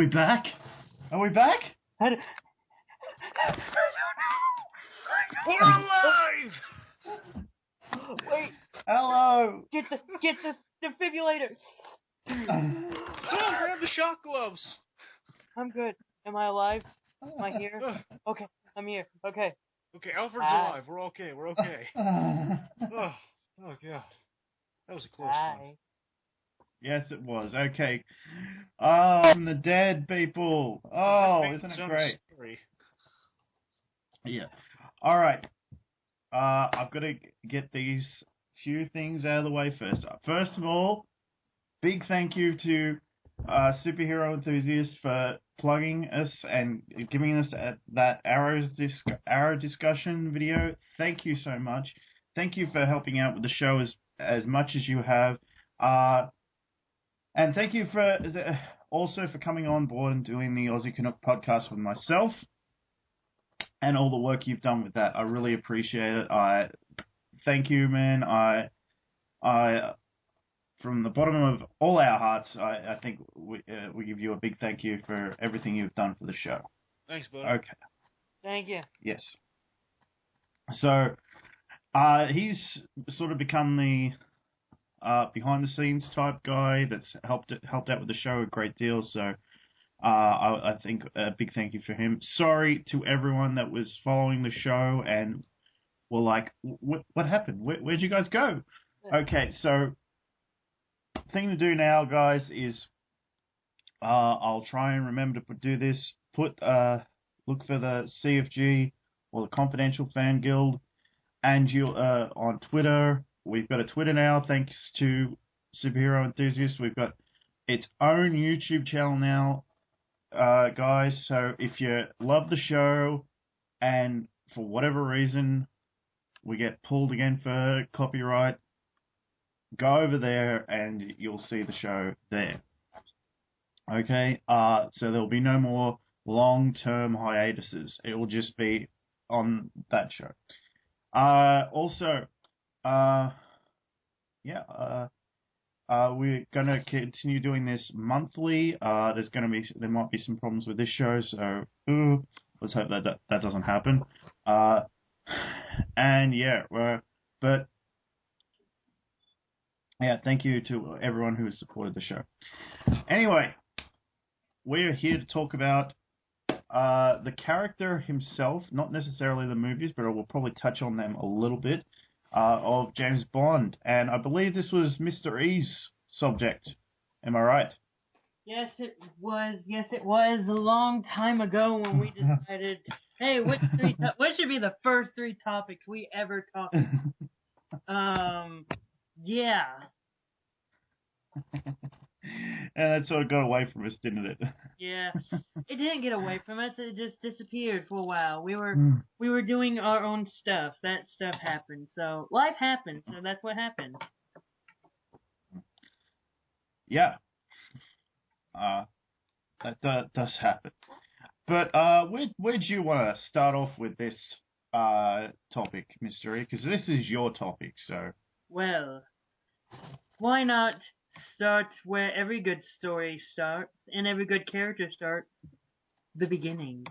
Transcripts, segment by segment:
we back? Are we back? I don't We're alive! Wait, Hello! get the defibrillator. Someone grab the shock gloves. I'm good. Am I alive? Am I here? Okay, I'm here. Okay. Okay, Alfred's alive. We're okay. We're okay. Oh God. That was a close one. Hi. Yes, it was. Okay. From the dead, people. Oh, isn't it great? Scary. Yeah. All right. I've got to get these few things out of the way first. First of all, big thank you to Superhero Enthusiast for plugging us and giving us that arrow discussion video. Thank you so much. Thank you for helping out with the show as much as you have. And thank you for also for coming on board and doing the Aussie Canuck podcast with myself and all the work you've done with that. I really appreciate it. I thank you, man. I from the bottom of all our hearts, I think we give you a big thank you for everything you've done for the show. Thanks, bud. Okay. Thank you. Yes. So, he's sort of become the behind-the-scenes type guy that's helped out with the show a great deal. So, I think a big thank you for him. Sorry to everyone that was following the show and were like, "What happened? Where'd you guys go?" Okay, so thing to do now, guys, is I'll try and remember to do this. Look for the CFG or the Confidential Fan Guild, and you on Twitter. We've got a Twitter now, thanks to Superhero Enthusiast. We've got its own YouTube channel now, guys. So if you love the show and for whatever reason we get pulled again for copyright, go over there and you'll see the show there. Okay, so there'll be no more long-term hiatuses. It will just be on that show. Also, we're gonna continue doing this monthly. There might be some problems with this show, so let's hope that doesn't happen. Thank you to everyone who has supported the show. Anyway, we're here to talk about the character himself, not necessarily the movies, but I will probably touch on them a little bit, of James Bond. And I believe this was Mr. E's subject. Am I right? Yes, it was. Yes, it was a long time ago when we decided, hey, what should be the first 3 topics we ever talk about? Yeah. And that sort of got away from us, didn't it? Yeah. It didn't get away from us. It just disappeared for a while. We were doing our own stuff. That stuff happened. So life happens. So that's what happened. Yeah. That does happen. But where'd you want to start off with this topic, Mr. E? Because this is your topic, so. Well, why not start where every good story starts and every good character starts, the beginning.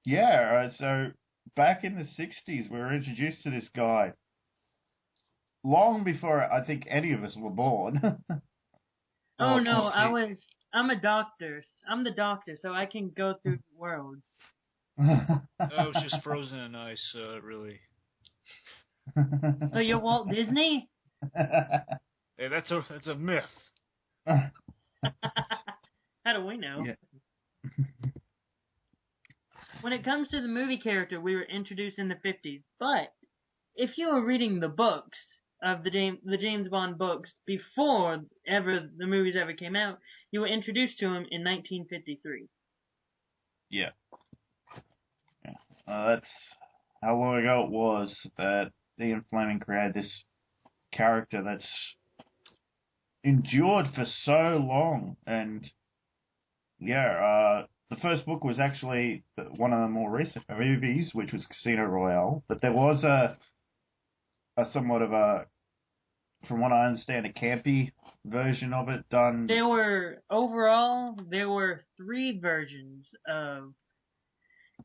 Yeah, so back in the 60s, we were introduced to this guy long before I think any of us were born. Oh no, I'm a doctor. I'm the doctor, so I can go through worlds. It was just frozen in ice, really. So you're Walt Disney? Hey, that's a myth. How do we know? Yeah. When it comes to the movie character, we were introduced in the 50s. But if you were reading the books of the James Bond books before the movies ever came out, you were introduced to him in 1953. Yeah. That's how long ago it was that Ian Fleming created this character that's endured for so long. And the first book was actually one of the more recent movies, which was Casino Royale. But there was a somewhat of a, from what I understand, a campy version of it done? There were 3 versions of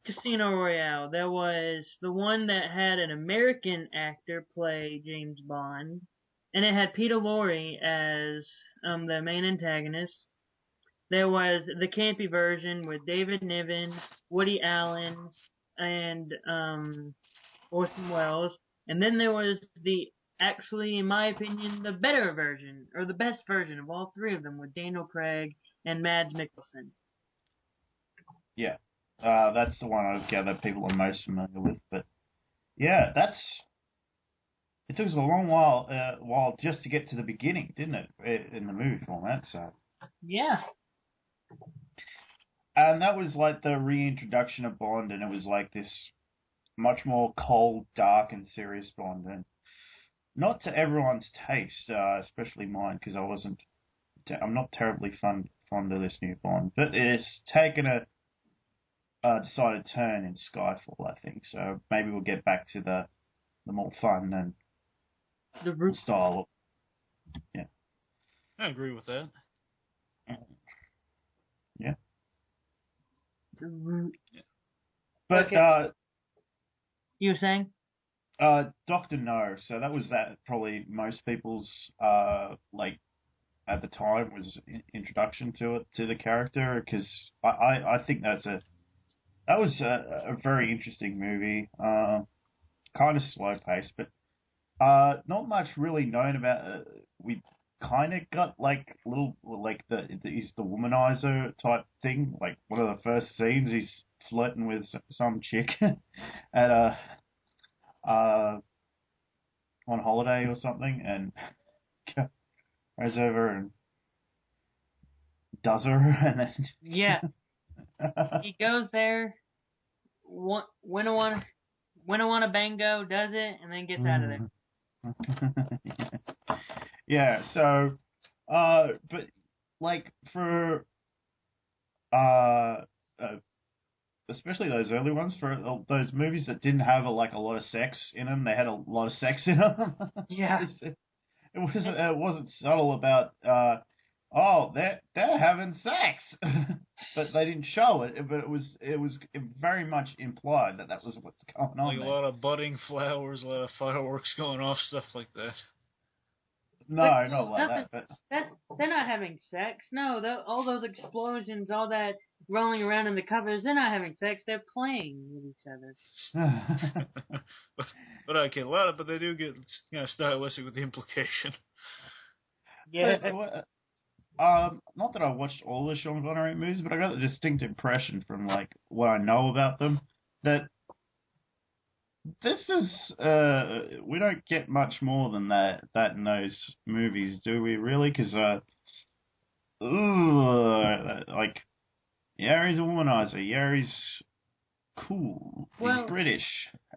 Casino Royale. There was the one that had an American actor play James Bond, and it had Peter Lorre as the main antagonist. There was the campy version with David Niven, Woody Allen, and Orson Welles. And then there was actually, in my opinion, the better version, or the best version of all 3 of them, with Daniel Craig and Mads Mikkelsen. Yeah. That's the one I gather people are most familiar with. But yeah, it took us a long while just to get to the beginning, didn't it, in the movie format? So yeah, and that was like the reintroduction of Bond, and it was like this much more cold, dark, and serious Bond, and not to everyone's taste, especially mine, because I'm not terribly fond of this new Bond, but it's taken a decided turn in Skyfall, I think. So maybe we'll get back to the more fun and the root style. Yeah, I agree with that. Yeah. The root. Yeah. But okay. You were saying? Doctor No. So that was probably most people's like at the time was introduction to the character, because I think that was a very interesting movie. Kind of slow paced, but not much really known about. We kind of got like little like he's the womanizer type thing. Like one of the first scenes, he's flirting with some chick at on holiday or something, and goes over and does her, and then Yeah. He goes there, when I want a bango, does it, and then gets out of there. Yeah. So, but like for uh, especially those early ones, for those movies that didn't have a lot of sex in them, they had a lot of sex in them. Yeah. It wasn't subtle about oh, they're having sex, but they didn't show it. But it was very much implied that was what's going on. Like a lot of budding flowers, a lot of fireworks going off, stuff like that. No, not like that. But they're not having sex. No, all those explosions, all that rolling around in the covers, they're not having sex. They're playing with each other. but okay, but they do get stylistic with the implication. Yeah. Not that I watched all the Sean Connery movies, but I got a distinct impression from like what I know about them that this is we don't get much more than that in those movies, do we? Really? Because like, yeah, he's a womanizer. Yeah, he's cool. He's British,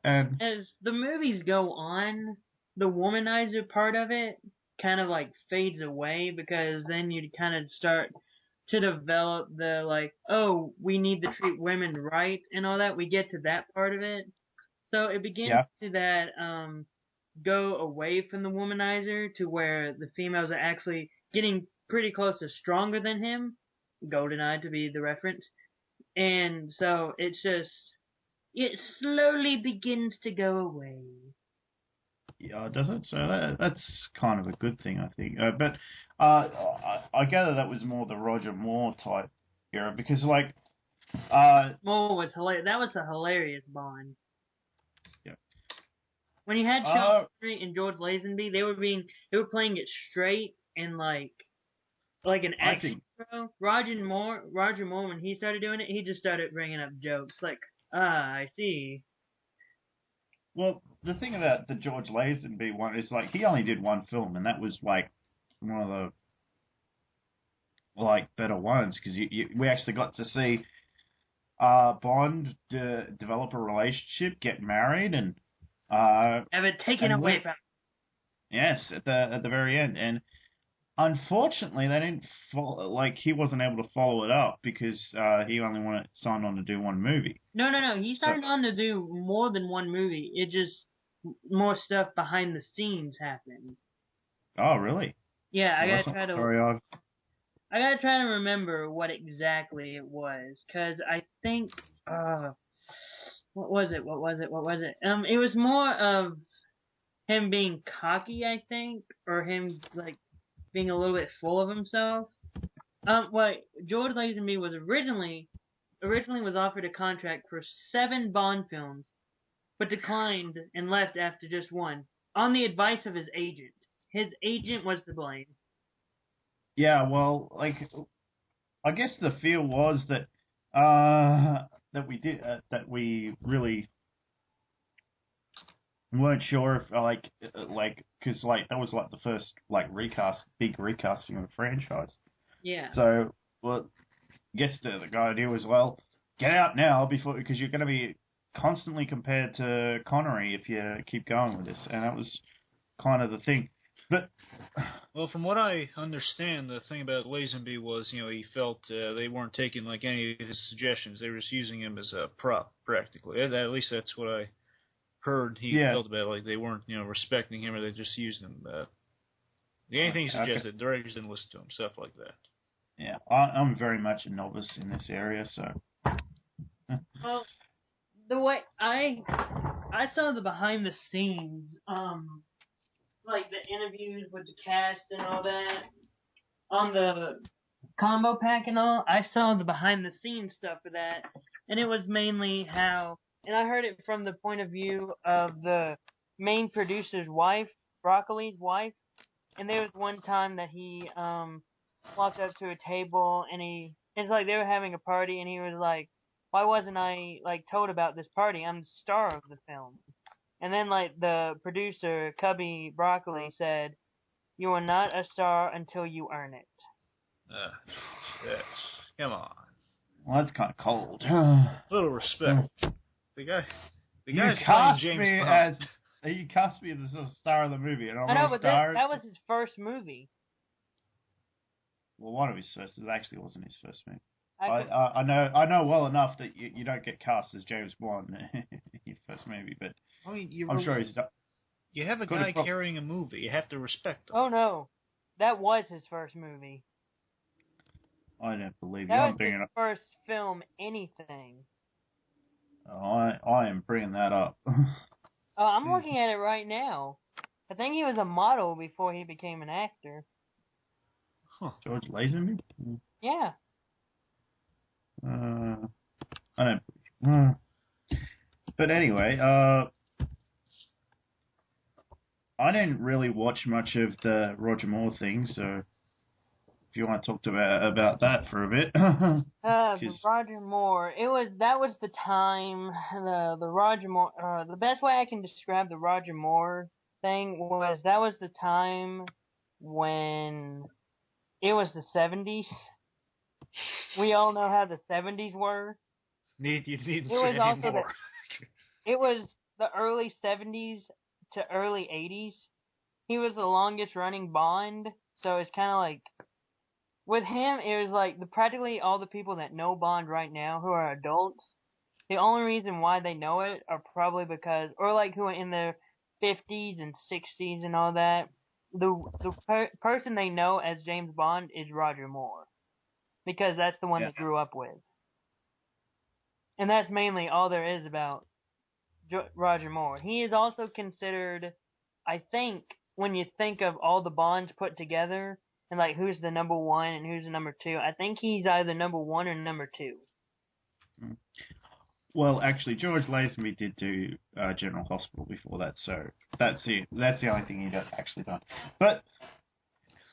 and as the movies go on, the womanizer part of it kind of like fades away, because then you kind of start to develop the like, oh, we need to treat women right and all that. We get to that part of it. So it begins to that go away from the womanizer to where the females are actually getting pretty close to stronger than him. GoldenEye to be the reference. And so it slowly begins to go away. Yeah, does it? So that's kind of a good thing, I think. But I gather that was more the Roger Moore type era, because like Moore was hilarious. That was a hilarious Bond. Yeah. When you had Sean Connery and George Lazenby, they were playing it straight and like an action hero. Roger Moore, when he started doing it, he just started bringing up jokes like, I see. Well, the thing about the George Lazenby one is like he only did one film, and that was like one of the better ones, because we actually got to see Bond develop a relationship, get married, and have it taken away from him. Yes, at the very end, and unfortunately they didn't he wasn't able to follow it up, because he only signed on to do one movie. No. He signed on to do more than one movie. It just more stuff behind the scenes happened. Oh, really? Yeah, I Well, gotta that's not try the to. story I gotta try to remember what exactly it was, cause I think. What was it? What was it? What was it? It was more of him being cocky, I think, or him like being a little bit full of himself. What George Lazenby was originally was offered a contract for 7 Bond films, but declined and left after just one, on the advice of his agent. His agent was to blame. Yeah, well, like, I guess the feel was that that we really weren't sure if because that was like the first like big recasting of the franchise. Yeah. So, well, I guess the idea was, well, get out now because you're going to be constantly compared to Connery if you keep going with this, and that was kind of the thing. But well, from what I understand, the thing about Lazenby was, he felt they weren't taking like any of his suggestions; they were just using him as a prop, practically. At least that's what I heard. He felt about it, like they weren't, respecting him, or they just used him. Anything he suggested, directors didn't listen to him, stuff like that. Yeah, I'm very much a novice in this area, so. Well, the way I saw the behind the scenes, like the interviews with the cast and all that, on the combo pack and all, I saw the behind the scenes stuff for that, and it was mainly how, and I heard it from the point of view of the main producer's wife, Broccoli's wife, and there was one time that he walked up to a table and it's like they were having a party and he was like, why wasn't I like told about this party? I'm the star of the film. And then like the producer, Cubby Broccoli, said, you are not a star until you earn it. Yes. Come on. Well, that's kind of cold. A little respect. The guy's playing James Bond. You cast me as the star of the movie, and I know, but that was his first movie. Well, one of his first. It actually wasn't his first movie. I know well enough that you don't get cast as James Bond in your first movie, but I mean, I'm sure he's. You have a guy carrying a movie. You have to respect him. Oh no, that was his first movie. I don't believe you. That was his first film, anything. I am bringing that up. I'm looking at it right now. I think he was a model before he became an actor. Huh. George Lazenby? Yeah. I don't. But anyway, I didn't really watch much of the Roger Moore thing, so if you want to talk about that for a bit. The Roger Moore. That was the time the Roger Moore. The best way I can describe the Roger Moore thing was that was the time when it was the 70s. We all know how the 70s were. You need to say any more. It was the early 70s to early 80s. He was the longest running Bond, so it's kind of like, with him, it was like practically all the people that know Bond right now who are adults, the only reason why they know it are probably because, or like who are in their 50s and 60s and all that, the person they know as James Bond is Roger Moore. Because that's the one they grew up with. And that's mainly all there is about Roger Moore. He is also considered, I think, when you think of all the Bonds put together, and like who's the number one and who's the number two, I think he's either number one or number two. Well, actually, George Lazenby did do General Hospital before that, so that's the only thing he'd actually done. But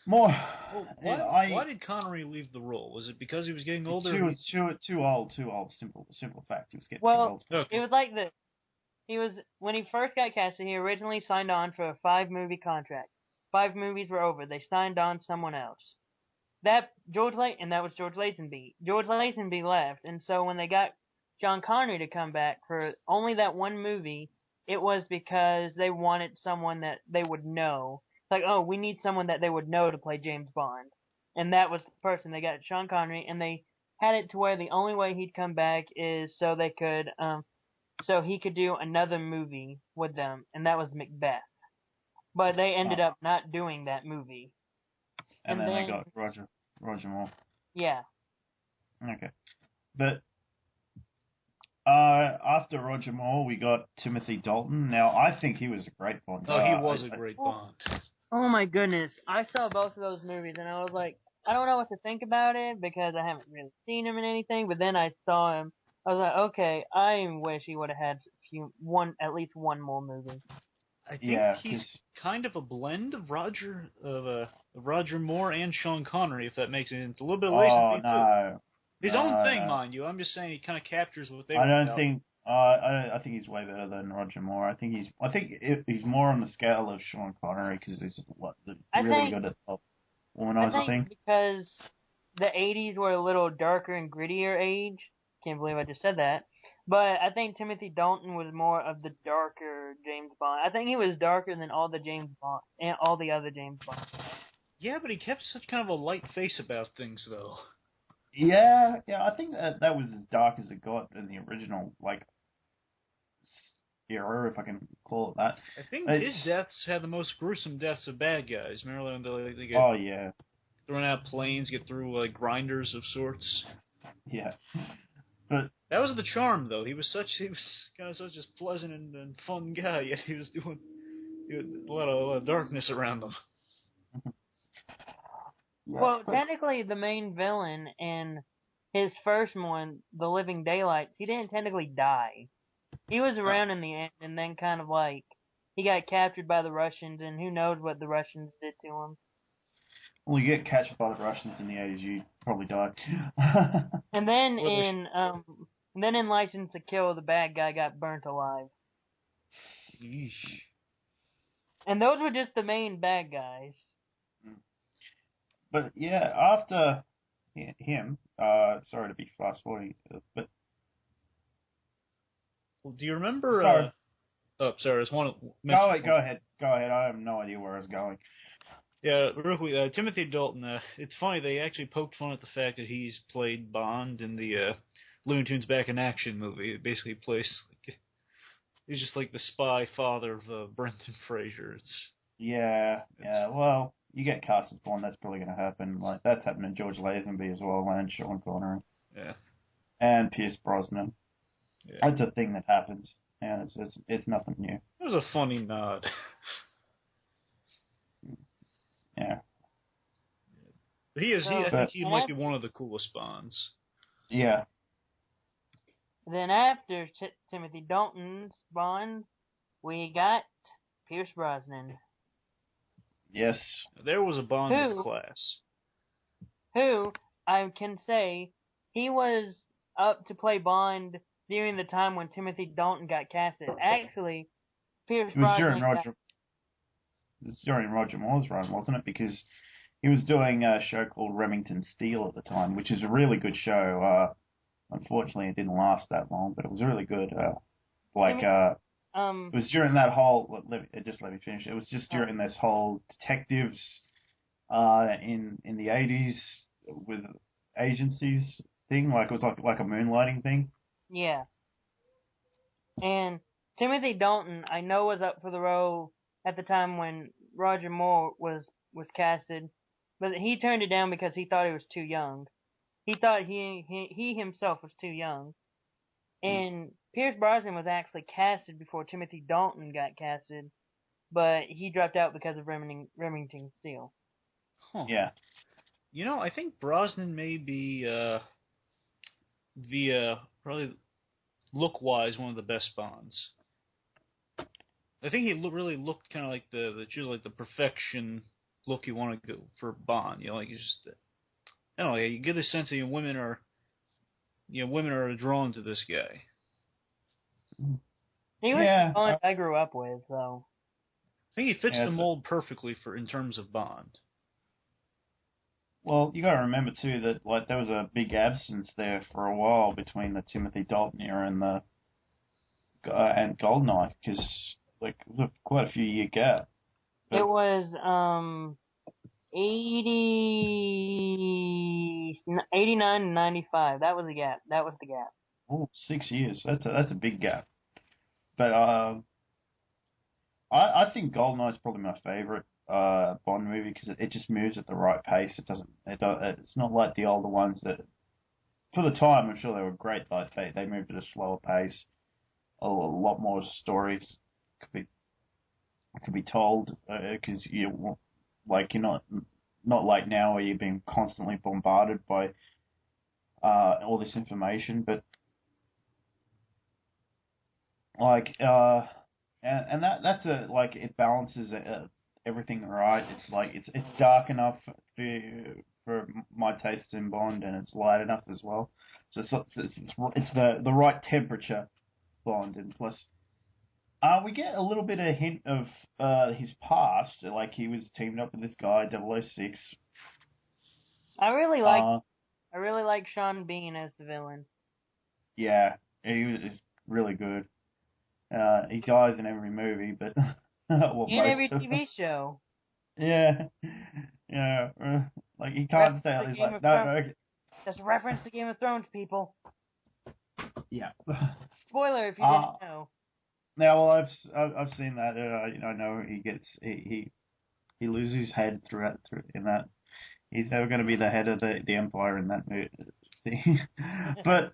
more. Well, why did Connery leave the role? Was it because he was getting older? Too old. Simple fact. He was getting too old. Okay. It was like this. When he first got casted, he originally signed on for a 5-movie contract. 5 movies were over. They signed on someone else. That was George Lazenby. George Lazenby left, and so when they got John Connery to come back for only that one movie, it was because they wanted someone that they would know. Like, oh, we need someone that they would know to play James Bond. And that was the person. They got Sean Connery, and they had it to where the only way he'd come back is so they could, so he could do another movie with them, and that was Macbeth. But they ended up not doing that movie. And then they got Roger Moore. Yeah. Okay. But after Roger Moore, we got Timothy Dalton. Now, I think he was a great Bond. Oh, he was a great Bond. Oh my goodness. I saw both of those movies and I was like, I don't know what to think about it because I haven't really seen him in anything, but then I saw him. I was like, okay, I wish he would have had at least one more movie. I think he's kind of a blend of Roger Moore and Sean Connery, if that makes sense. It's a little bit of Lazenby too. His own thing, mind you. I'm just saying he kind of captures what they were about. I think he's way better than Roger Moore. I think he's more on the scale of Sean Connery because he's really good at the womanizer thing. Because the 80s were a little darker and grittier age. Can't believe I just said that. But I think Timothy Dalton was more of the darker James Bond. I think he was darker than all the James Bond and all the other James Bonds. Yeah, but he kept such kind of a light face about things, though. Yeah, I think that was as dark as it got in the original, era, if I can call it that. I think his deaths had the most gruesome deaths of bad guys. Remember when they get thrown out planes, get through grinders of sorts. Yeah, but that was the charm, though. He was kind of such a pleasant and fun guy, yet he had a lot of darkness around him. Well, technically, the main villain in his first one, The Living Daylights, he didn't technically die. He was around in the end, and then kind of he got captured by the Russians, and who knows what the Russians did to him. Well, you get captured by the Russians in the 80s, you probably die. And then in License to Kill, the bad guy got burnt alive. Yeesh. And those were just the main bad guys. But yeah, after him, sorry to be fast forwarding, but well, do you remember? Sorry, I just want to. Go ahead. I have no idea where I was going. Yeah, real quick, Timothy Dalton. It's funny they actually poked fun at the fact that he's played Bond in the Looney Tunes Back in Action movie. It basically plays he's just like the spy father of Brendan Fraser. Well, you get cast as Bond, that's probably going to happen. Like that's happened to George Lazenby as well, and Sean Connery. Yeah. And Pierce Brosnan. Yeah. That's a thing that happens, and it's nothing new. It was a funny nod. Yeah. But I think he might be one of the coolest Bonds. Yeah. Then after Timothy Dalton's Bond, we got Pierce Brosnan. Yes. There was a Bond with class. Who, I can say, he was up to play Bond during the time when Timothy Dalton got casted. Actually, Pierce Brosnan... It was during Roger Moore's run, wasn't it? Because he was doing a show called Remington Steele at the time, which is a really good show. Unfortunately, it didn't last that long, but it was really good. It was during that whole... Just let me finish. It was just during this whole detectives in the 80s with agencies thing. It was like a moonlighting thing. Yeah. And Timothy Dalton, I know, was up for the role at the time when Roger Moore was casted, but he turned it down because he thought he was too young. He thought he himself was too young. And Pierce Brosnan was actually casted before Timothy Dalton got casted, but he dropped out because of Remington Steele. Huh. Yeah. You know, I think Brosnan may be probably look-wise one of the best Bonds. I think he really looked kind of like the perfection look you want to go for Bond. You know, like you just, I don't know, you get a sense that women are drawn to this guy. He was the Bond I grew up with, so I think he fits the mold perfectly in terms of Bond. Well, you got to remember too that there was a big absence there for a while between the Timothy Dalton era and Goldeneye, because it was quite a few year gap. But it was 89 and 95. That was the gap. Oh, 6 years. That's a big gap. But I think Goldeneye's probably my favorite Bond movie because it just moves at the right pace. It's not like the older ones that, for the time, I'm sure they were great, but they moved at a slower pace. A lot more stories could be told because you're not like now where you're being constantly bombarded by all this information, but like and that's it balances everything right. It's like it's dark enough for my tastes in Bond, and it's light enough as well. So it's the right temperature Bond, and plus we get a little bit of hint of his past, like he was teamed up with this guy 006. I really like Sean Bean as the villain. Yeah, he was really good. He dies in every movie, but well, In every TV show. Yeah, yeah. Like he can't stay. He's like, no. That's a reference to Game of Thrones, people. Yeah. Spoiler if you didn't know. Now, well, I've seen that. I know he loses his head through in that. He's never going to be the head of the Empire in that movie. But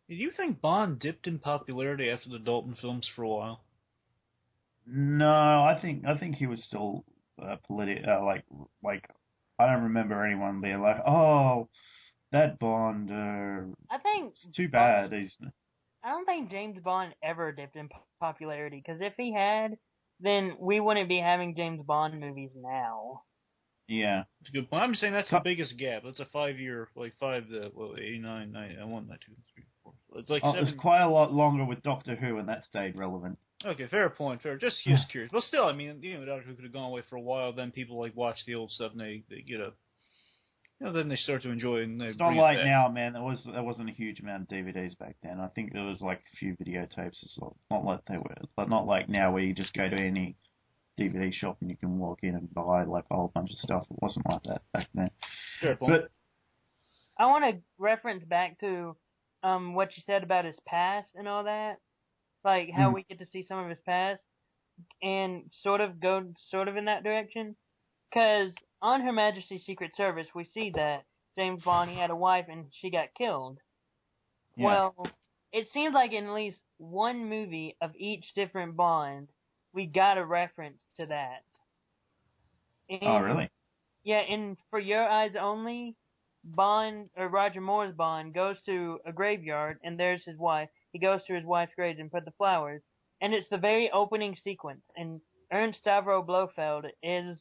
do you think Bond dipped in popularity after the Dalton films for a while? No, I think he was still like I don't remember anyone being like, oh, that Bond. I think it's too bad. I don't think James Bond ever dipped in popularity, because if he had, then we wouldn't be having James Bond movies now. Yeah. It's a good point. I'm saying that's the biggest gap. That's a 5-year, 89, 91, 92, 3, 4. It's like 7. It's quite a lot longer with Doctor Who, and that stayed relevant. Okay, fair point. Fair. Just curious. But still, I mean, Doctor Who could have gone away for a while. Then people watch the old stuff, and they get a, then they start to enjoy it. And it's not like now, man. There wasn't a huge amount of DVDs back then. I think there was like a few videotapes as well. Not like they were, but not like now where you just go to any DVD shop and you can walk in and buy like a whole bunch of stuff. It wasn't like that back then. Fair point. But I want to reference back to what you said about his past and all that, like how we get to see some of his past, and sort of in that direction. Because on Her Majesty's Secret Service, we see that James Bond, he had a wife and she got killed. Yeah. Well, it seems like in at least one movie of each different Bond, we got a reference to that. Oh, really? Yeah, and For Your Eyes Only, Bond, or Roger Moore's Bond, goes to a graveyard, and there's his wife. He goes to his wife's grave and put the flowers. And it's the very opening sequence. And Ernst Stavro Blofeld is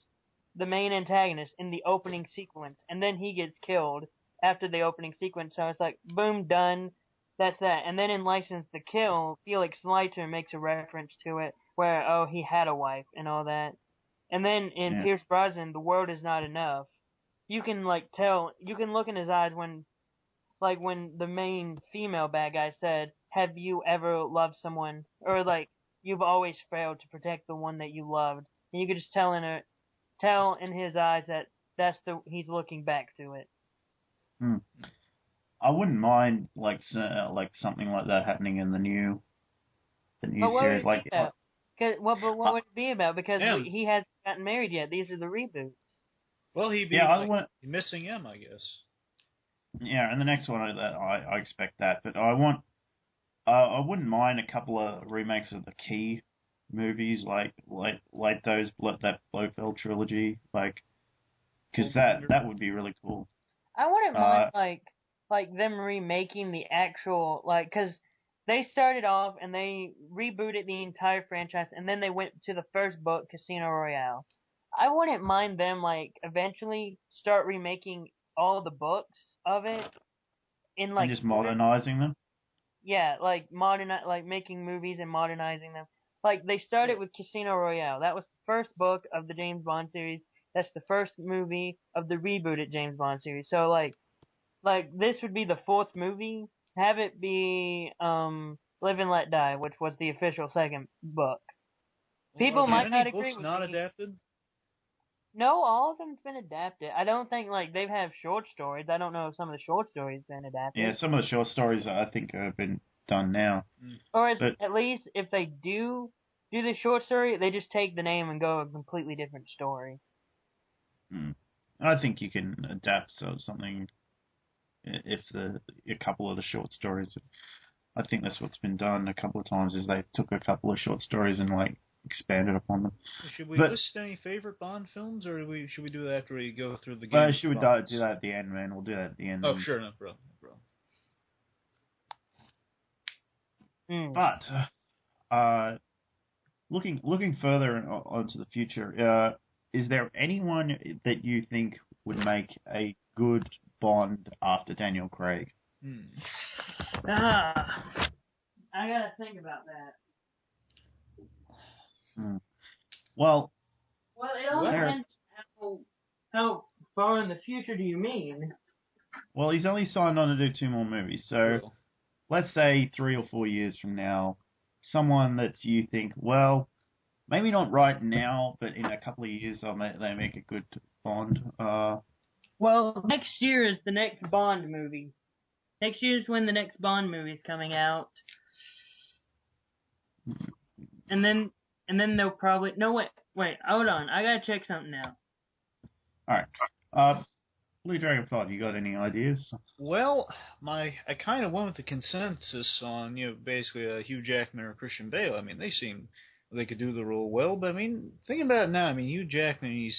the main antagonist in the opening sequence. And then he gets killed after the opening sequence. So it's like, boom, done. That's that. And then in License to Kill, Felix Leiter makes a reference to it, where, oh, he had a wife and all that. And then in Pierce Brosnan, The World Is Not Enough, you can tell, you can look in his eyes when the main female bad guy said, have you ever loved someone, or you've always failed to protect the one that you loved. And you could just tell in his eyes that he's looking back to it. I wouldn't mind something like that happening in the new series. But what would it be about? Because he hasn't gotten married yet. These are the reboots. Well, he'd be missing him, I guess. Yeah, and the next one, I expect that, but I wouldn't mind a couple of remakes of the key movies, like that Blofeld trilogy, because that would be really cool. I wouldn't mind them remaking the actual, because they started off and they rebooted the entire franchise, and then they went to the first book, Casino Royale. I wouldn't mind them eventually start remaking all the books of it in and just modernizing them. Yeah, making movies and modernizing them. They started with Casino Royale. That was the first book of the James Bond series. That's the first movie of the rebooted James Bond series. So this would be the fourth movie. Have it be Live and Let Die, which was the official second book. People might not agree with not adapted? No, all of them's been adapted. I don't think they have short stories. I don't know if some of the short stories been adapted. Yeah, some of the short stories I think have been done now. Or at least if they do the short story, they just take the name and go a completely different story. Mm. I think you can adapt to something if a couple of the short stories. I think that's what's been done a couple of times. Is they took a couple of short stories and like expanded upon them. Should we But list any favorite Bond films, or should we do that after we go through the well, game should we of do that at the end, man? We'll do that at the end. Oh, sure, no problem. But looking further onto the future, is there anyone that you think would make a good Bond after Daniel Craig? I gotta think about that. Well, it all depends how far in the future do you mean? Well, he's only signed on to do 2 more movies, so let's say 3 or 4 years from now, someone that you think, well, maybe not right now, but in a couple of years they make a good Bond. Well, next year is the next Bond movie. Next year is when the next Bond movie is coming out. And then they'll probably... No, wait, hold on. I gotta check something now. Alright. Blue Dragon 5, you got any ideas? Well, I kind of went with the consensus on, basically Hugh Jackman or Christian Bale. I mean, they could do the role well, but I mean, thinking about it now, I mean, Hugh Jackman, he's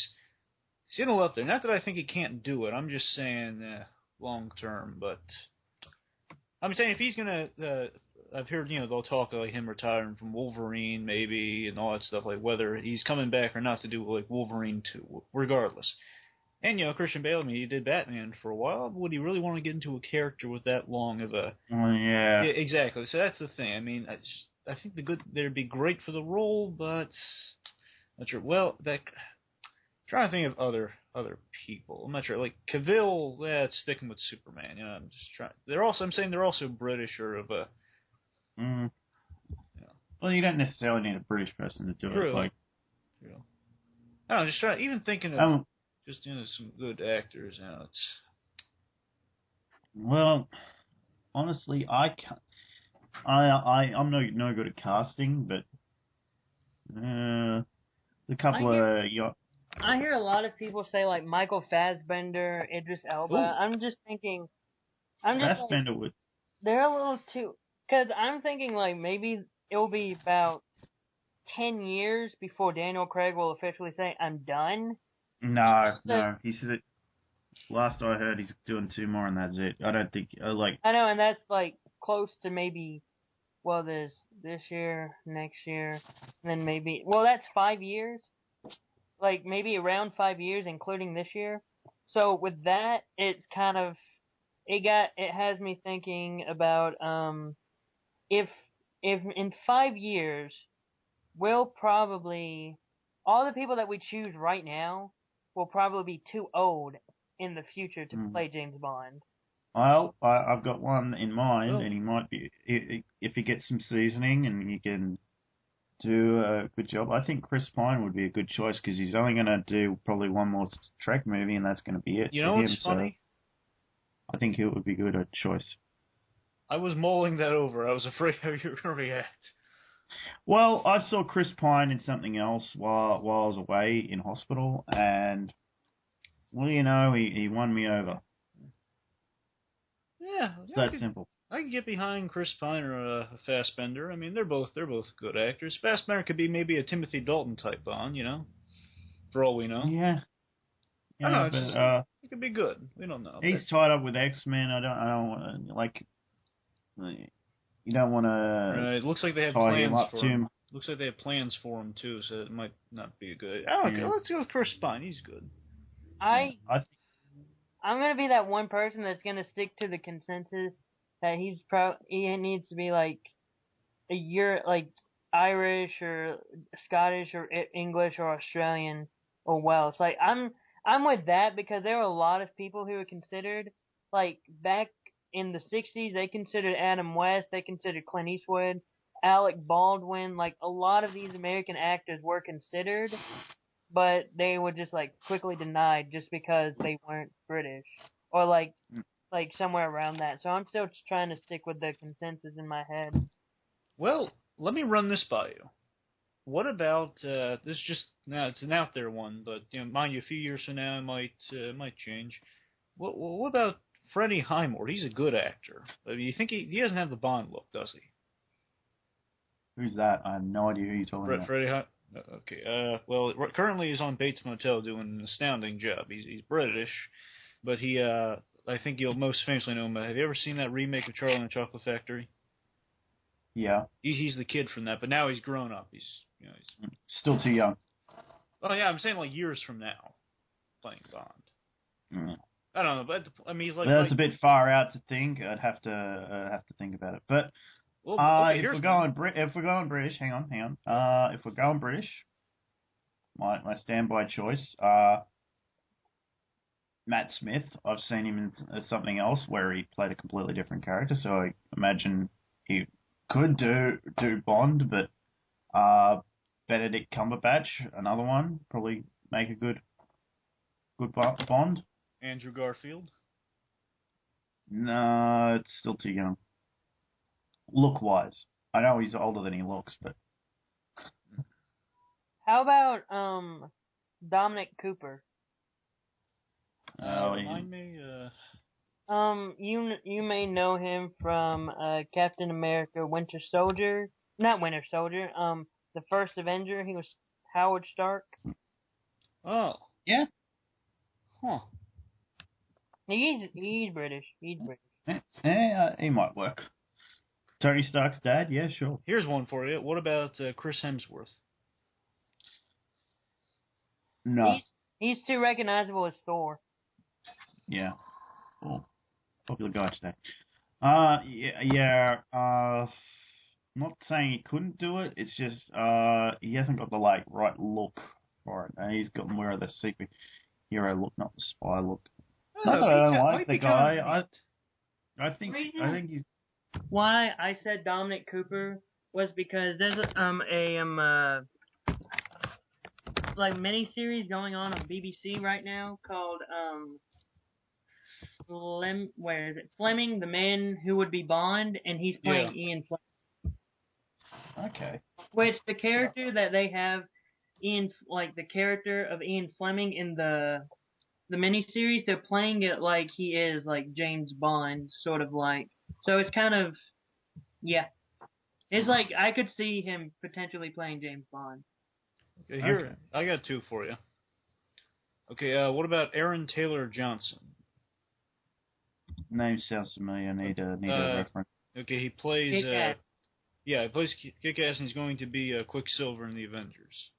getting a little up there. Not that I think he can't do it. I'm just saying long term, but I'm saying if he's gonna, I've heard they'll talk like him retiring from Wolverine maybe and all that stuff, like whether he's coming back or not to do like Wolverine 2, regardless. And Christian Bale, I mean, he did Batman for a while. Would he really want to get into a character with that long of a? Yeah, exactly. So that's the thing. I mean, I think they'd be great for the role, but not sure. Well, trying to think of other people. I'm not sure. Like Cavill, it's sticking with Superman. I'm just trying. I'm saying they're also British or of a. Well, you don't necessarily need a British person to do it. Like, I don't know. Just trying. Even thinking of just some good actors. Well, honestly, I can't. I'm no good at casting, but the couple I hear a lot of people say like Michael Fassbender, Idris Elba. Ooh. I'm just thinking. Fassbender would. They're a little too. Because I'm thinking like maybe it'll be about 10 years before Daniel Craig will officially say I'm done. No. He said it. Last I heard, he's doing 2 more, and that's it. I don't think I know, and that's like close to maybe. Well, there's this year, next year, and then maybe. Well, that's 5 years. Like maybe around 5 years, including this year. So with that, it's kind of. It has me thinking about if in 5 years we'll probably all the people that we choose right now will probably be too old in the future to play James Bond. Well, I've got one in mind, and he might be if he gets some seasoning and he can do a good job. I think Chris Pine would be a good choice because he's only going to do probably 1 more Trek movie, and that's going to be it. You know what's funny? So I think it would be good a choice. I was mulling that over. I was afraid how you were going to react. Well, I saw Chris Pine in something else while I was away in hospital, and well, he won me over. Yeah, it's that simple. I can get behind Chris Pine or Fassbender. I mean, they're both good actors. Fassbender could be maybe a Timothy Dalton type Bond, for all we know. Yeah. I don't know. It could be good. We don't know. He's tied up with X-Men. I don't want to like. You don't want to. It looks like they have plans for him. Looks like they have plans for him too, so it might not be a good. Let's go with Chris Pine. He's good. I'm gonna be that one person that's gonna stick to the consensus that he needs to be like like Irish or Scottish or English or Australian or Welsh. Like I'm with that because there are a lot of people who are considered like back in the 60s they considered Adam West, they considered Clint Eastwood, Alec Baldwin, like a lot of these American actors were considered, but they were just like quickly denied just because they weren't British or like somewhere around that. So I'm still trying to stick with the consensus in my head. Well, let me run this by you. What about this? Is just now, it's an out there one, but mind you, a few years from now, it might change. What about Freddie Highmore? He's a good actor. I mean, you think he doesn't have the Bond look, does he? Who's that? I have no idea who you're talking about. Freddie Highmore. Okay. Well, currently he's on Bates Motel doing an astounding job. He's British, but I think you'll most famously know him. Have you ever seen that remake of Charlie and the Chocolate Factory? Yeah. He's the kid from that, but now he's grown up. He's Still too young. Oh yeah, I'm saying like years from now, playing Bond. Mm. I don't know, but I mean, That's a bit far out to think. I'd have to think about it. But if we're going British, hang on. If we're going British, my standby choice, Matt Smith. I've seen him in something else where he played a completely different character, so I imagine he could do Bond, but Benedict Cumberbatch, another one, probably make a good Bond. Andrew Garfield. No, it's still too young. Look-wise, I know he's older than he looks, but How about Dominic Cooper? Remind me. You may know him from Captain America: Winter Soldier. Not Winter Soldier. The first Avenger. He was Howard Stark. Oh. Yeah. Huh. He's British. He might work. Tony Stark's dad, yeah, sure. Here's one for you. What about Chris Hemsworth? No. He's too recognizable as Thor. Yeah. Oh, popular guy today. Not saying he couldn't do it. It's just he hasn't got the right look for it. And he's got more of the superhero look, not the spy look. Not that I don't like the guy. I think he's. Why I said Dominic Cooper was because there's like mini-series going on BBC right now called where is it? Fleming, the man who would be Bond, and he's playing Ian Fleming. Okay. Which the character that they have the character of Ian Fleming in the miniseries, they're playing it like he is like James Bond, sort of like. So it's kind of, yeah. It's like I could see him potentially playing James Bond. Okay, here, I got two for you. Okay, what about Aaron Taylor Johnson? Name sounds familiar. Need a reference. Okay, he plays. Kick-Ass. He plays Kick-Ass, and he's going to be Quicksilver in the Avengers.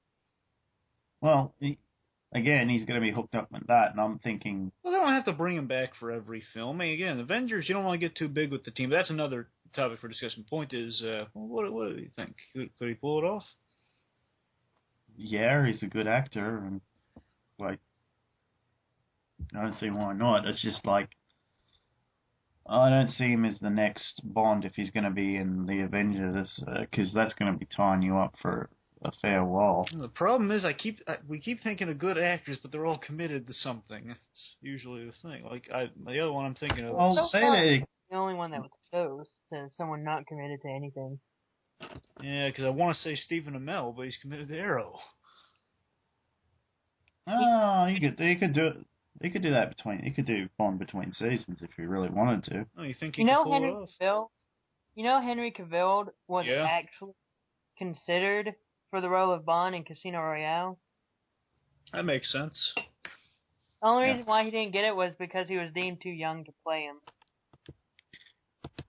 Well, he's going to be hooked up with that, and I'm thinking. Well, they don't have to bring him back for every film. I mean, again, Avengers, you don't want to get too big with the team. That's another topic for discussion. Point is, what do you think? Could he pull it off? Yeah, he's a good actor, and I don't see why not. It's just like I don't see him as the next Bond if he's going to be in the Avengers, because that's going to be tying you up for a fair while. The problem is, we keep thinking of good actors, but they're all committed to something. That's usually the thing. Like the other one I'm thinking of. Well, the only one that was close to someone not committed to anything. Yeah, because I want to say Stephen Amell, but he's committed to Arrow. Oh, he could do it. He could do that he could do Bond between seasons if he really wanted to. Oh, you think he could pull it off? Henry Cavill was actually considered for the role of Bond in Casino Royale. That makes sense. The only reason why he didn't get it was because he was deemed too young to play him.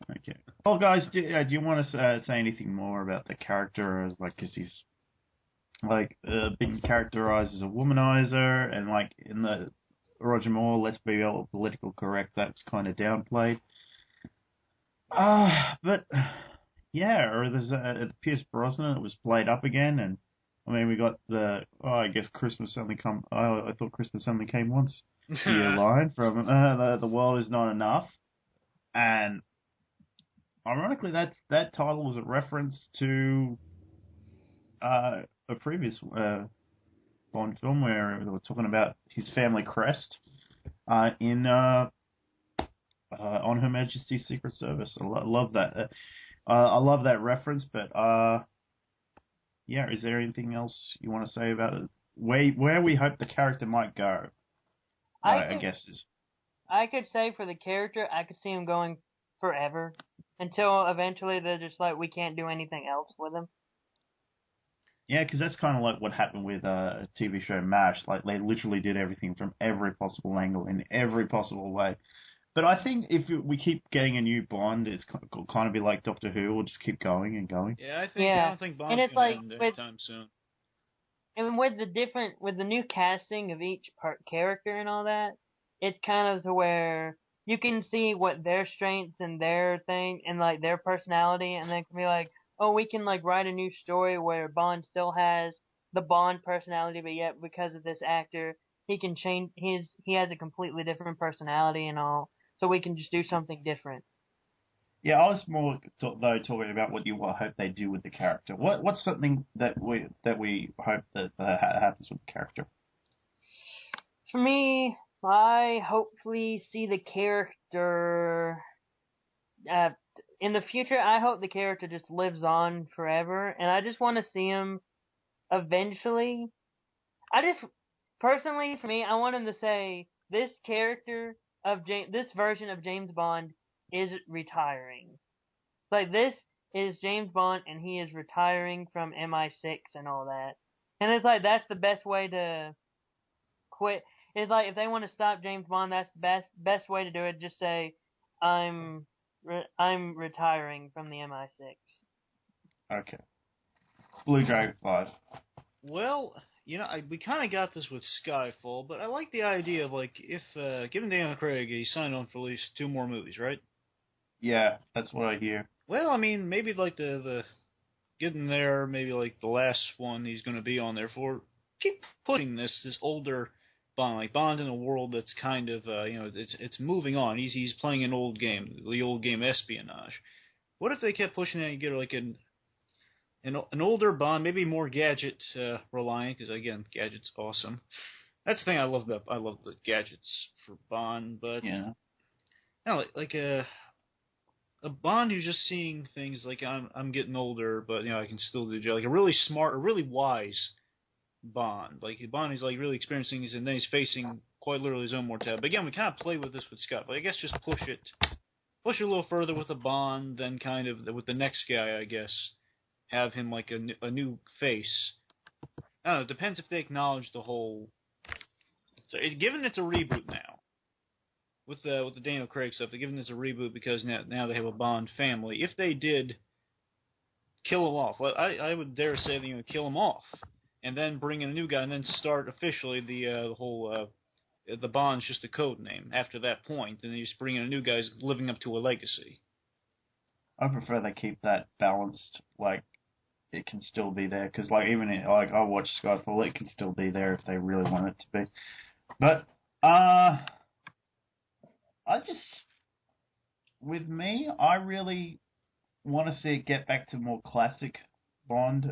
Okay. Well, guys, do you want to say anything more about the character? Like, because he's being characterized as a womanizer, and like in the Roger Moore, let's be all political correct, that's kind of downplayed. But yeah, or there's Pierce Brosnan, it was played up again, and I mean we got I guess Christmas only come. I thought Christmas only came once. The line from the world is not enough, and ironically that title was a reference to a previous Bond film where they were talking about his family crest in On Her Majesty's Secret Service. I love that. I love that reference, but yeah, is there anything else you want to say about it? Where we hope the character might go? I I could guess is I could say for the character, I could see him going forever until eventually they're just like, we can't do anything else with him. yeah, because that's kind of like what happened with TV show MASH. Like they literally did everything from every possible angle in every possible way. But I think if we keep getting a new Bond, it's kind of be like Doctor Who. We'll just keep going and going. Yeah, I Yeah, don't think and Bond's it's gonna like end anytime soon. with the new casting of each character and all that, it's kind of to where you can see what their strengths and their thing and like their personality, and then can be like, oh, we can like write a new story where Bond still has the Bond personality, but yet because of this actor, he can change he has a completely different personality and all, so we can just do something different. Yeah, I was more though talking about what you hope they do with the character. What's something that we hope that happens with the character? For me, I hopefully see the character uh, in the future. I hope the character just lives on forever, and I just want to see him eventually. I just personally, for me, I want him to say this character of this version of James Bond is retiring. Like this is James Bond, and he is retiring from MI6 and all that. And it's like that's the best way to quit. It's like if they want to stop James Bond, that's the best way to do it. Just say, I'm retiring from the MI6. Okay, Blue Dragon 5. Well, we kind of got this with Skyfall, but I like the idea of like if given Daniel Craig, he signed on for at least 2 more movies, right? Yeah, that's what I hear. Well, I mean, maybe like the getting there, maybe like the last one he's going to be on there for. Keep pushing this older Bond, like Bond in a world that's kind of it's moving on. He's playing an old game, the old game espionage. What if they kept pushing it and get like an older Bond, maybe more gadget reliant? Because again, gadgets awesome. That's the thing I love the gadgets for Bond, but Yeah. like a Bond who's just seeing things like I'm getting older, but I can still do like a really smart, a really wise Bond. Like Bond is like really experiencing things, and then he's facing quite literally his own mortality. But again, we kind of play with this with Scott, but I guess just push it a little further with a Bond, then kind of with the next guy, I guess have him like a new face. I don't know. It depends if they acknowledge the whole. So given it's a reboot now. With the Daniel Craig stuff, they're giving this a reboot because now they have a Bond family. If they did kill him off, well, I would dare say that kill him off, and then bring in a new guy, and then start officially the whole the Bond's just a code name. After that point, and then you just bring in a new guy who's living up to a legacy. I prefer they keep that balanced. Like it can still be there because like even like I watch Skyfall, it can still be there if they really want it to be. But I just, with me, I really want to see it get back to more classic Bond,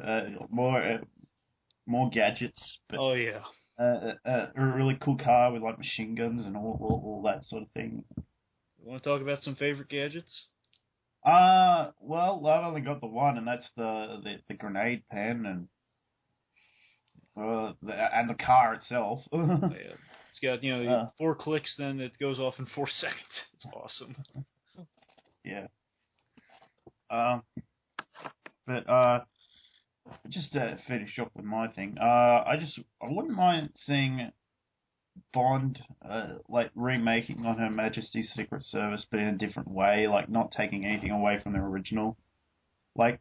more gadgets, but Oh yeah. a really cool car with like machine guns and all that sort of thing. You want to talk about some favorite gadgets? Well, I've only got the one, and that's the grenade pen and the car itself. Yeah. It's got 4 clicks, then it goes off in 4 seconds. It's awesome. Yeah. But just to finish up with my thing, I wouldn't mind seeing Bond like remaking on Her Majesty's Secret Service, but in a different way, like not taking anything away from the original, like,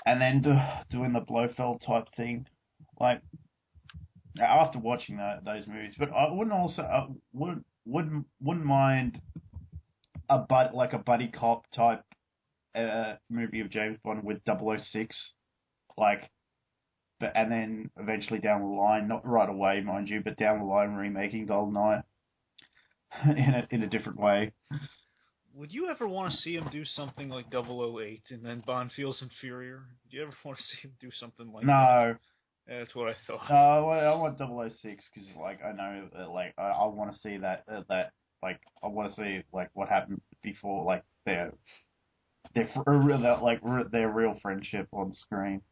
and then doing the Blofeld type thing, like after watching those movies. But I wouldn't also wouldn't mind like a buddy cop type movie of James Bond with 006, like, but and then eventually down the line, not right away, mind you, but down the line remaking GoldenEye in a different way. Would you ever want to see him do something like 008 and then Bond feels inferior? Do you ever want to see him do something like that? No. Yeah, that's what I thought. No, I want 006 because like I know like I want to see that like I want to see like what happened before like their real friendship on screen.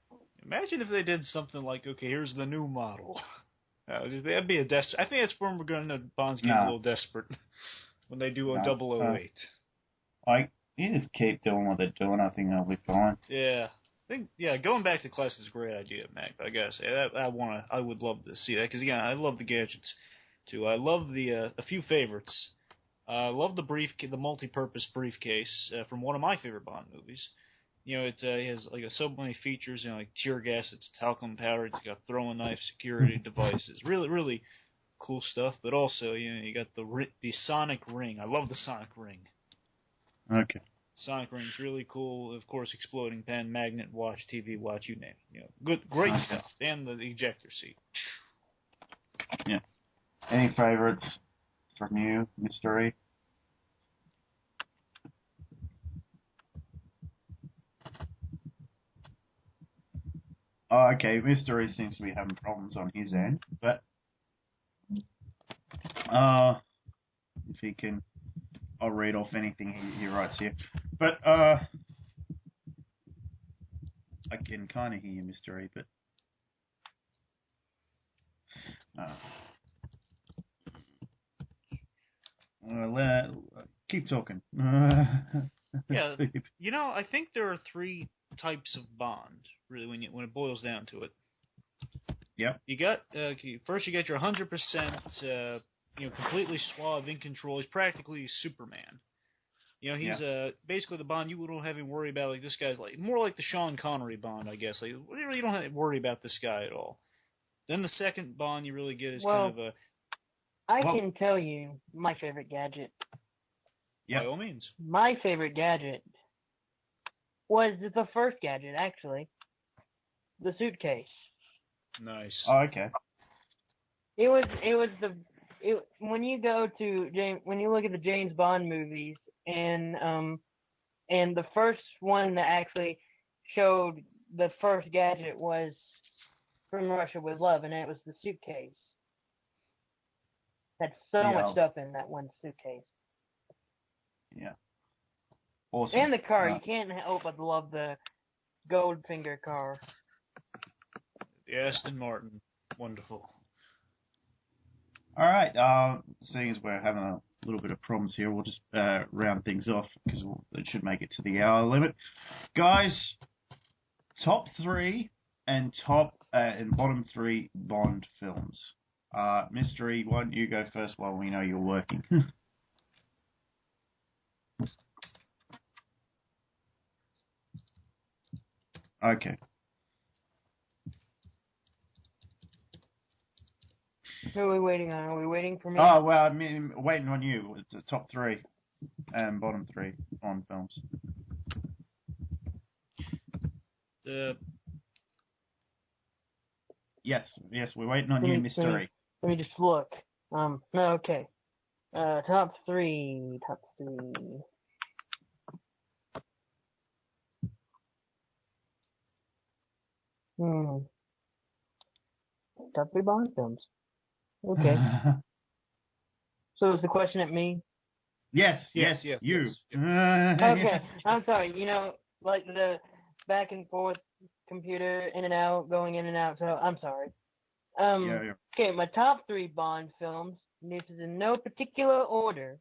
Imagine if they did something like, okay, here's the new model. That'd be I think that's when we're going to Bond's getting a little desperate when they do a No. 008. You just keep doing what they're doing. I think they'll be fine. Yeah. Going back to class is a great idea, Mac. I gotta say, I would love to see that because again, I love the gadgets too. I love a few favorites. I love the multi-purpose briefcase from one of my favorite Bond movies. It has like so many features. Like tear gas, it's talcum powder. It's got throwing knife security devices. Really, really cool stuff. But also, you got the sonic ring. I love the sonic ring. Okay. Sonic ring's really cool. Of course, exploding pen, magnet, watch, TV watch, you name it. Great stuff. And the ejector seat. Yeah. Any favorites from you, Mr. E? Oh, okay, Mr. E seems to be having problems on his end, but if he can, I'll read off anything he writes here. But I can kind of hear you, Mr. E, but keep talking. Yeah, I think there are 3 types of Bond, really, when it boils down to it. Yep. You got first you get your 100%, completely suave, in control. He's practically Superman. He's basically the Bond you don't have to worry about. Like this guy's more like the Sean Connery Bond, I guess. Like you don't have to worry about this guy at all. Then the second Bond you really get is kind of a. I can tell you my favorite gadget. Yep. By all means. My favorite gadget was the first gadget, actually. The suitcase. Nice. Oh, okay. When you look at the James Bond movies and the first one that actually showed the first gadget was From Russia with Love, and it was the suitcase. Had so much stuff in that one suitcase. Yeah. Awesome. And the car, you can't help but love the Goldfinger car. The Aston Martin, wonderful. All right. Seeing as we're having a little bit of problems here, we'll just round things off because it should make it to the hour limit, guys. Top 3 and bottom 3 Bond films. Mystery, why don't you go first while we know you're working? Okay. Who are we waiting on? Are we waiting for me? Oh, well, I mean, waiting on you. It's the top 3 and bottom 3 Bond films. Yes, we're waiting on you, Mystery. Let me just look. Okay. Top 3. Top 3 Bond films. Okay. So is the question at me? Yes, you. Yes. Okay, I'm sorry. Like the back and forth computer in and out, going in and out. So I'm sorry. Yeah. Okay, my top 3 Bond films. This is in no particular order.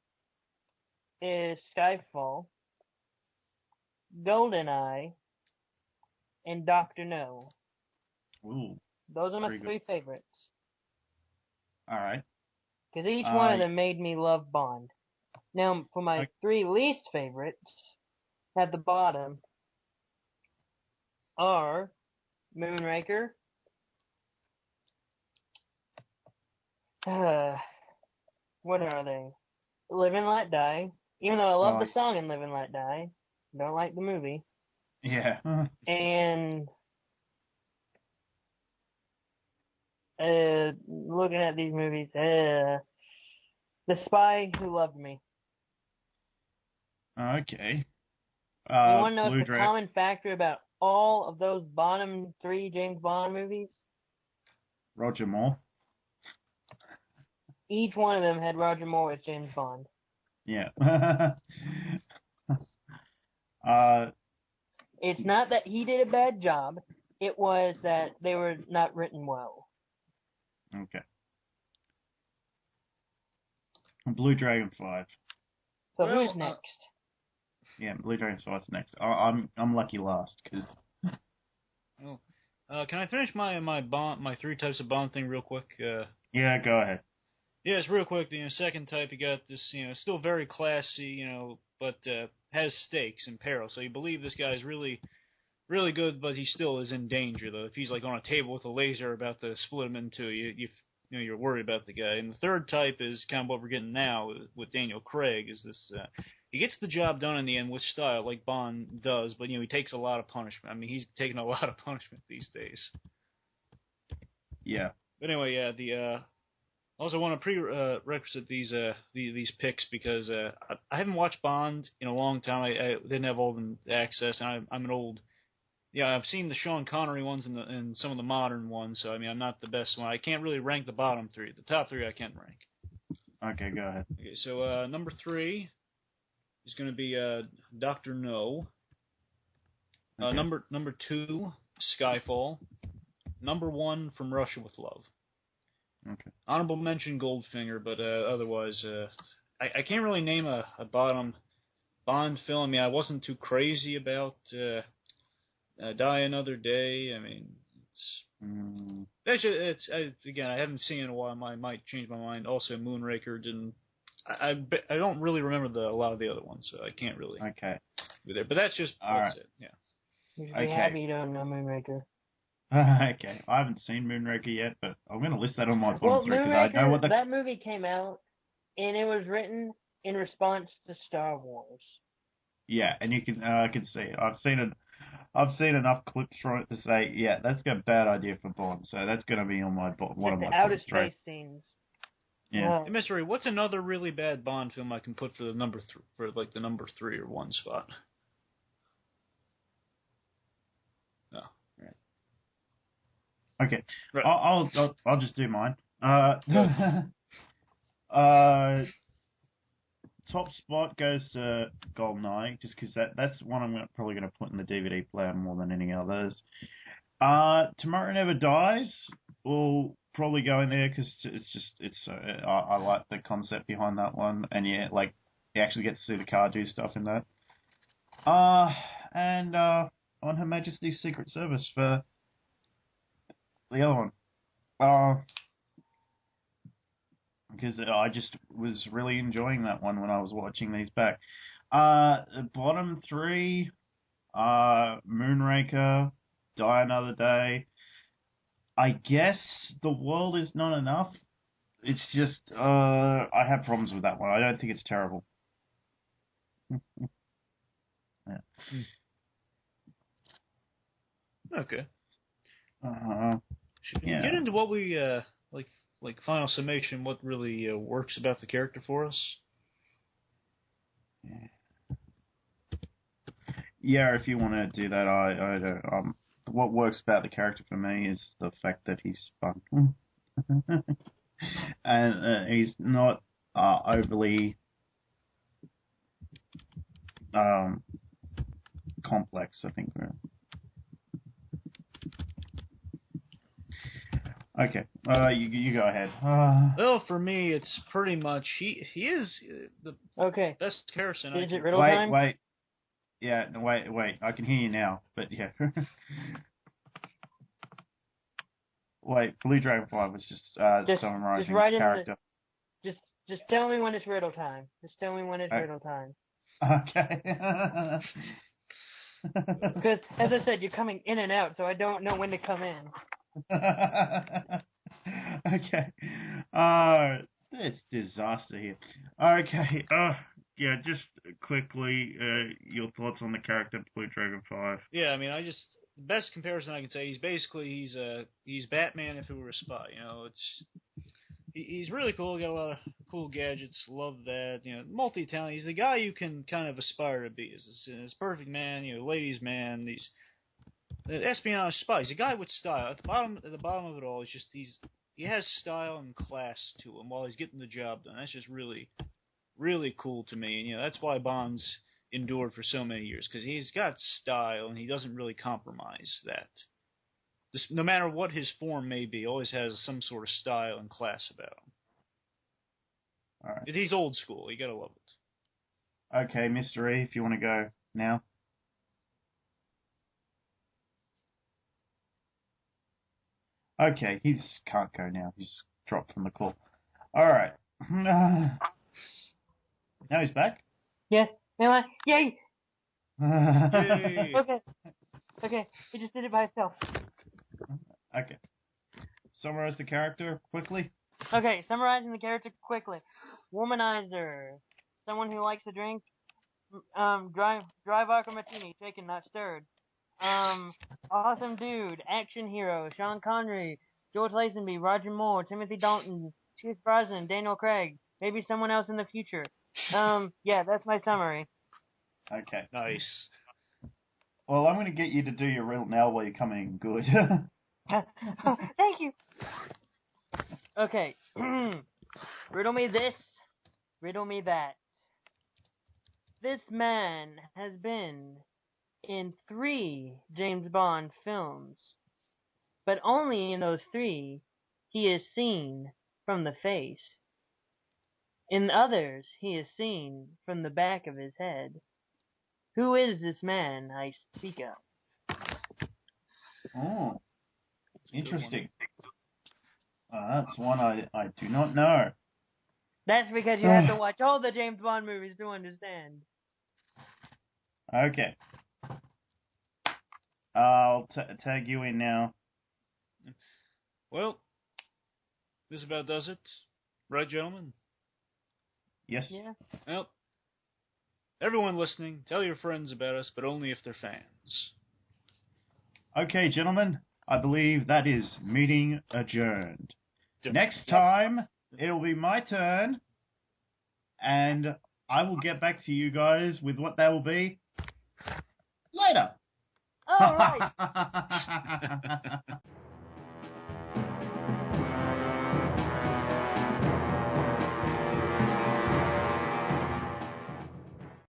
Is Skyfall, GoldenEye, and Dr. No. Ooh. Those are my 3 favorites. All right. Because each one of them made me love Bond. Now, for my 3 least favorites, at the bottom, are Moonraker, what are they? Live and Let Die. Even though I love the song in Live and Let Die, don't like the movie. Yeah. And looking at these movies, The Spy Who Loved Me. Okay. You want to know the common factor about all of those bottom 3 James Bond movies? Roger Moore. Each one of them had Roger Moore as James Bond. Yeah. It's not that he did a bad job. it was that they were not written well. Okay. Blue Dragon 5. So Well, who's next? Yeah, Blue Dragon 5's next. I'm lucky last because. Can I finish my three types of bond thing real quick? Yeah, go ahead. Yes, real quick. Second type, you got this, still very classy, but has stakes and peril. So you believe this guy's really, really good, but he still is in danger. Though if he's like on a table with a laser about to split him in two, you're worried about the guy. And the third type is kind of what we're getting now with Daniel Craig. Is this he gets the job done in the end with style, like Bond does, but he takes a lot of punishment. I mean, he's taking a lot of punishment these days. Yeah. But anyway, yeah. Also want to prerequisite these picks because I haven't watched Bond in a long time. I didn't have all the access, and I'm an old. Yeah, I've seen the Sean Connery ones and some of the modern ones. So I mean, I'm not the best one. I can't really rank the bottom three. The top three I can rank. Okay, go ahead. Okay, so number 3 is going to be Dr. No. Okay. Number 2, Skyfall. Number 1, From Russia with Love. Okay. Honorable mention Goldfinger, but otherwise, I can't really name a bottom Bond film. I mean, I wasn't too crazy about Die Another Day. I mean, again, I haven't seen it in a while. I might change my mind. Also, Moonraker didn't. I don't really remember a lot of the other ones, so I can't really. Okay. Be there, but that's just that's it. Yeah. You should be happy you don't know Moonraker. Okay, I haven't seen Moonraker yet, but I'm going to list that on my bottom three because I know what that movie came out, and it was written in response to Star Wars. Yeah, and you can I can see it. I've seen enough clips from it to say, yeah, that's got a bad idea for Bond, so that's going to be on my one of my outer bottom space scenes. Yeah. Hey, Mystery, what's another really bad Bond film I can put for the number the number 3 or 1 spot? No. Okay, Right. I'll just do mine. Top spot goes to GoldenEye, just because that's one I'm probably going to put in the DVD player more than any others. Tomorrow Never Dies will probably go in there because I like the concept behind that one, and yeah, like you actually get to see the car do stuff in that. And on Her Majesty's Secret Service for the other one. Because I just was really enjoying that one when I was watching these back. Bottom 3, Moonraker, Die Another Day. I guess The World Is Not Enough. It's just, I have problems with that one. I don't think it's terrible. Yeah. Okay. Should we Yeah. get into what we like final summation? What really works about the character for us? Yeah, if you want to do that, I don't. What works about the character for me is the fact that he's fun, and he's not overly complex. I think. Okay, you go ahead. Well, for me, it's pretty much he is the best Harrison. Is it riddle time? Wait. Yeah, no, wait. I can hear you now, but yeah. Wait, Blue Dragon 5 was just summarizing the character. Just tell me when it's riddle time. Just tell me when it's riddle time. Okay. Because, as I said, you're coming in and out, so I don't know when to come in. Okay. It's disaster here. Okay. Yeah, just quickly, your thoughts on the character Blue Dragon 5. Yeah, I mean, the best comparison I can say, he's Batman if he were a spy. He's really cool, got a lot of cool gadgets, love that. Multi-talented. He's the guy you can kind of aspire to be. He's perfect man, ladies man. These espionage spy. He's a guy with style. At the bottom of it all, he has style and class to him while he's getting the job done. That's just really, really cool to me. And that's why Bond's endured for so many years, because he's got style and he doesn't really compromise that. no matter what his form may be, always has some sort of style and class about him. All right. He's old school. You gotta love it. Okay, Mr. E, if you want to go now. Okay, he can't go now. He's dropped from the call. All right. Now he's back. Yes. Am I? Yay! Yay. Okay. He just did it by himself. Okay. Summarize the character quickly. Okay, summarizing the character quickly. Womanizer. Someone who likes to drink. Dry vodka martini, shaken, not stirred. Awesome dude. Action hero. Sean Connery. George Lazenby. Roger Moore. Timothy Dalton. Pierce Brosnan. Daniel Craig. Maybe someone else in the future. Yeah, that's my summary. Okay. Nice. Well, I'm going to get you to do your riddle now while you're coming in good. Thank you. Okay. Riddle me this. Riddle me that. This man has been in 3 James Bond films, but only in those 3 he is seen from the face. In others, he is seen from the back of his head. Who is this man I speak of? Oh, interesting. That's one I do not know. That's because you have to watch all the James Bond movies to understand. Okay. I'll tag you in now. Well, this about does it. Right, gentlemen? Yes? Yeah. Well, everyone listening, tell your friends about us, but only if they're fans. Okay, gentlemen. I believe that is meeting adjourned. Next time, it'll be my turn, and I will get back to you guys with what that will be later. All right.